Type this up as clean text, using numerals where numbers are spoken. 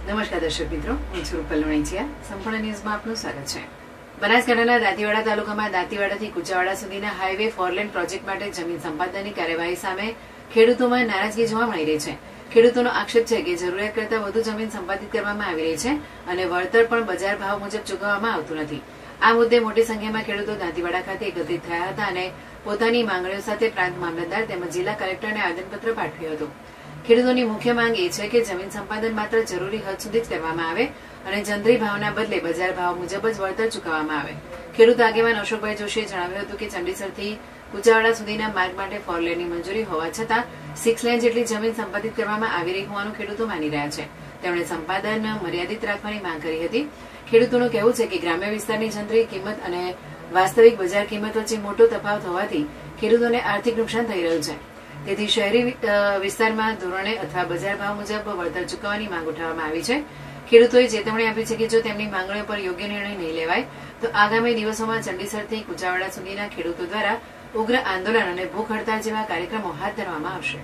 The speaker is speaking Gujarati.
નમસ્કાર દર્શક મિત્રો, હું છું રૂપલ લોણીચિયા. સંપૂર્ણ ન્યૂઝમાં આપનું સ્વાગત છે. બનાસકાંઠાના દાંતીવાડા તાલુકામાં દાંતીવાડાથી કુચાવાડા સુધીના હાઈવે ફોરલેન પ્રોજેક્ટ માટે જમીન સંપાદનની કાર્યવાહી સામે ખેડૂતોમાં નારાજગી જોવા મળી રહી છે. ખેડૂતોનો આક્ષેપ છે કે જરૂરિયાત કરતાં વધુ જમીન સંપાદિત કરવામાં આવી રહી છે અને વળતર પણ બજાર ભાવ મુજબ ચૂકવવામાં આવતું નથી. આ મુદ્દે મોટી સંખ્યામાં ખેડૂતો દાંતીવાડા ખાતે એકત્રિત થયા હતા અને પોતાની માંગણીઓ સાથે પ્રાંત મામલતદાર તેમજ જિલ્લા કલેક્ટરને આવેદનપત્ર પાઠવ્યું હતું. ખેડૂતોની મુખ્ય માંગ એ છે કે જમીન સંપાદન માત્ર જરૂરી હદ સુધી જ કરવામાં આવે અને જંત્રી ભાવના બદલે બજાર ભાવ મુજબ જ વળતર ચૂકવવામાં આવે. ખેડૂત આગેવાન અશોકભાઈ જોશીએ જણાવ્યું હતું કે ચંડીસરથી કુચાવાડા સુધીના માર્ગ માટે ફોરલેનની મંજૂરી હોવા છતાં 6 લેન જેટલી જમીન સંપાદિત કરવામાં આવી રહી હોવાનું ખેડૂતો માની રહ્યા છે. તેમણે સંપાદન મર્યાદિત રાખવાની માંગ કરી હતી. ખેડૂતોનું કહેવું છે કે ગ્રામ્ય વિસ્તારની જંત્રી કિંમત અને વાસ્તવિક બજાર કિંમત વચ્ચે મોટો તફાવત હોવાથી ખેડૂતોને આર્થિક નુકસાન થઈ રહ્યું છે. તેથી શહેરી વિસ્તારમાં ધોરણે અથવા બજાર ભાવ મુજબ વળતર ચૂકવવાની માંગ ઉઠાવવામાં આવી છે. ખેડૂતોએ ચેતવણી આપી છે કે જો તેમની માંગણીઓ પર યોગ્ય નિર્ણય નહીં લેવાય તો આગામી દિવસોમાં ચંડીસરથી કુચાવાડા સુધીના ખેડૂતો દ્વારા ઉગ્ર આંદોલન અને ભૂખ હડતાળ જેવા કાર્યક્રમો હાથ ધરવામાં આવશે.